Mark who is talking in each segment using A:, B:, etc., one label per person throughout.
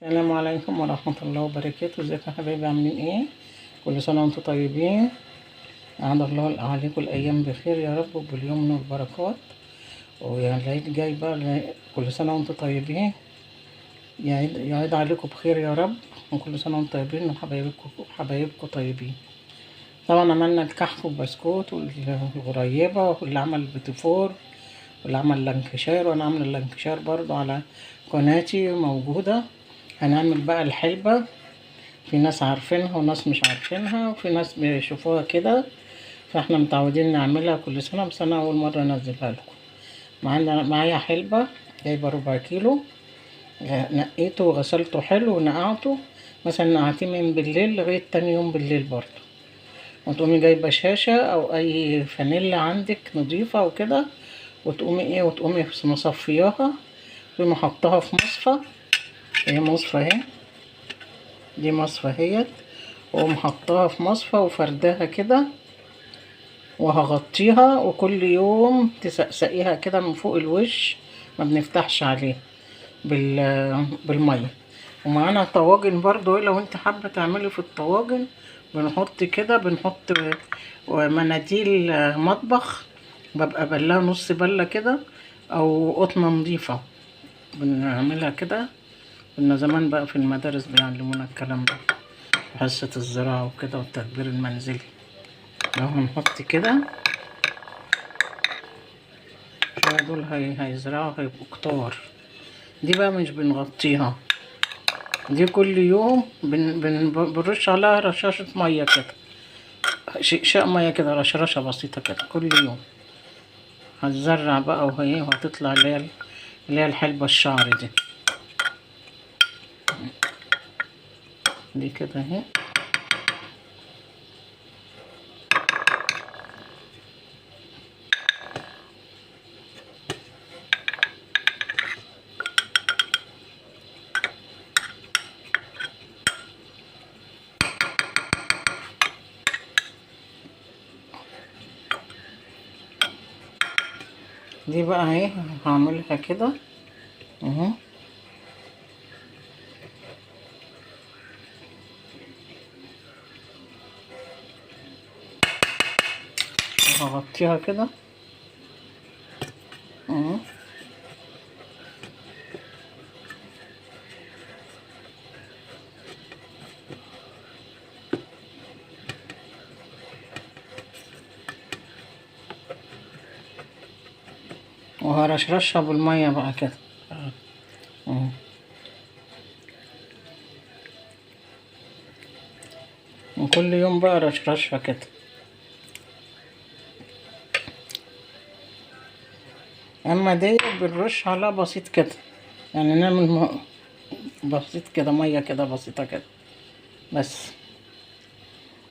A: السلام عليكم ورحمة الله وبركاته. ازيكم يا حبايبي، عاملين ايه؟ كل سنة وانتم طيبين. أعاد الله عليكم الأيام بخير يا رب، وباليمن والبركات. ويا العيد جاي بقى، كل سنة وانتم طيبين. يعيد عليكم بخير يا رب، وكل سنة وانتم طيبين وحبايبكم طيبين. طبعا عملنا الكحك والبسكوت والغريبة، واللي عمل البيتيفور واللي عمل لانكشار، وانا عامله اللانكشار برضو على قناتي موجودة. هنعمل بقى الحلبة، في ناس عارفينها وناس مش عارفينها، وفي ناس بيشوفوها كده، فاحنا متعودين نعملها كل سنة، بس انا اول مرة انزلها لكم. معايا حلبة جايبة 4 كيلو، نقيته وغسلته حلو ونقعته، مثلا نقعتيه من بالليل لغاية تاني يوم بالليل برضو. وتقومي جايبة شاشة او اي فانيلا عندك نضيفة وكده، وتقومي مصفياها، تقومي حطها في مصفى. هي مصفى اهي، دي مصفى اهيت، واقوم حطاها في مصفى وفرداها كده، وهغطيها، وكل يوم تسقسقيها كده من فوق الوش، ما بنفتحش عليه بالميه. ومعانا طواجن برضو، لو انت حابه تعملي في الطواجن بنحط كده، بنحط مناديل مطبخ، ببقى بلاها نص بله كده، او قطنه نظيفه، بنعملها كده. كنا زمان بقى في المدارس بيعلمونا الكلام ده، حصة الزراعة وكده والتدبير المنزلي. لو هنحط كده شوية دول هيزرعوا، هيبقوا كتار. دي بقى مش بنغطيها، دي كل يوم بنرش عليها رشاشة مية كده، شقشاق مية كده، رشرشة بسيطة كده كل يوم. هتزرع بقى وهتطلع اللي هي الحلبة الشعر دي كده اهي. دي بقى اهي هعملها كده اهو، هغطيها كده اهو. وهرشرشها بالمية بقى كده اهو، وكل يوم بقى رشرشها كده. اما دي بنرش عليها بسيط كده، يعني نعمل بسيط كده، مية كده بسيطة كده بس.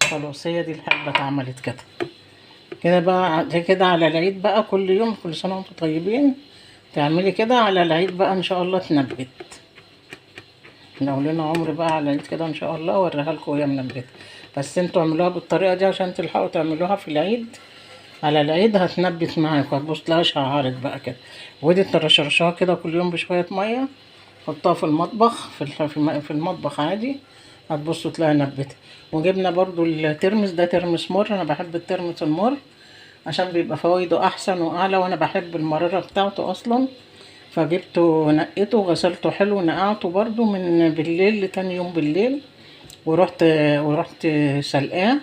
A: خلاص هي دي الحلبة اتعملت كده. كده بقى دي كده على العيد بقى، كل يوم كل سنة وانتم طيبين تعملي كده على العيد بقى ان شاء الله تنبت. لو لنا عمر بقى على العيد كده ان شاء الله اوريها لكم وهي منبته. بس انتوا اعملوها بالطريقة دي عشان تلحقوا تعملوها في العيد. على العيد هتنبت معاك، هتبص لها شعرت بقى كده. ودي ترشرشها كده كل يوم بشوية مية، حطها في المطبخ، في المطبخ عادي، هتبصوا تلاقي نبتة. وجبنا برضو الترمس ده، ترمس مر، انا بحب الترمس المر عشان بيبقى فوائده احسن واعلى، وانا بحب المرارة بتاعته اصلا. فجبته نقيته وغسلته حلو، ونقعته برضو من بالليل لتاني يوم بالليل، ورحت سلقاه.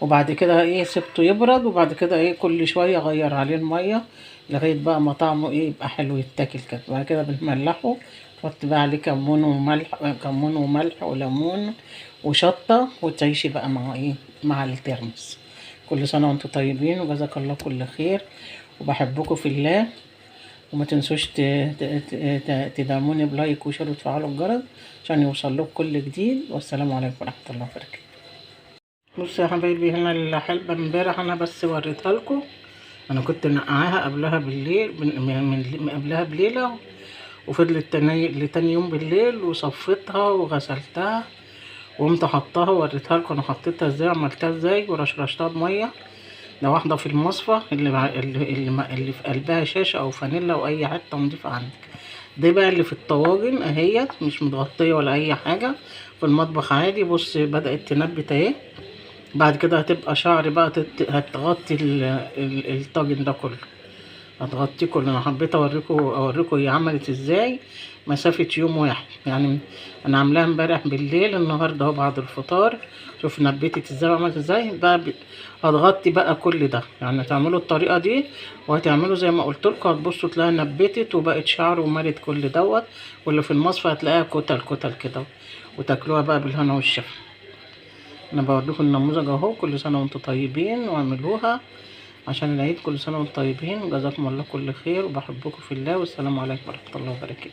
A: وبعد كده سبته يبرد، وبعد كده كل شويه اغير عليه الميه لغايه بقى ما طعمه يبقى حلو يتاكل كده. بعد كده بنملحه، تحط بقى عليه كمون وملح وليمون وشطه، وتعيشي بقى مع مع الترمس. كل سنه وانتم طيبين، وجزاك الله كل خير، وبحبكم في الله. وما تنسوش تدعموني بلايك وشير وتفعلوا الجرس عشان يوصل لكم كل جديد. والسلام عليكم ورحمه الله وبركاته. بصوا يا حبايبي، هنا الحلبة امبارح انا بس وريتها لكم. انا كنت نقعاها قبلها بالليل، من قبلها بليلة، وفضلت لتاني يوم بالليل، وصفيتها وغسلتها، وقمت حطاها ووريتها لكم انا حطيتها ازاي، عملتها ازاي، ورشرشتها بميه. ده واحده في المصفى اللي في قلبها شاشه او فانيلا او اي حته نضيفه عندك. دي بقى اللي في الطواجن اهيت، مش متغطيه ولا اي حاجه، في المطبخ عادي. بص بدات تنبت اهي. بعد كده هتبقى شعر بقى هتغطي الطاجن ده كله، هتغطيه كله. انا حبيت اوريكم هي عملت ازاي مسافه يوم واحد يعني. انا عاملاها امبارح بالليل، النهارده اهو بعد الفطار. شوف نبتت ازاي وعملت ازاي بقى. هتغطي بقى كل ده يعني. هتعملوا الطريقه دي وهتعملوا زي ما قلت لكم، هتبصوا تلاقيها نبتت وبقت شعر ومالت كل دوت. واللي في المصفى هتلاقيها كتل كتل كده، وتاكلوها بقى بالهنا والشفا. انا بوريكم النموذج اهو. كل سنه وانتم طيبين، واعملوها عشان العيد. كل سنه وانتم طيبين، وجزاكم الله كل خير، وبحبكم في الله، والسلام عليكم ورحمه الله وبركاته.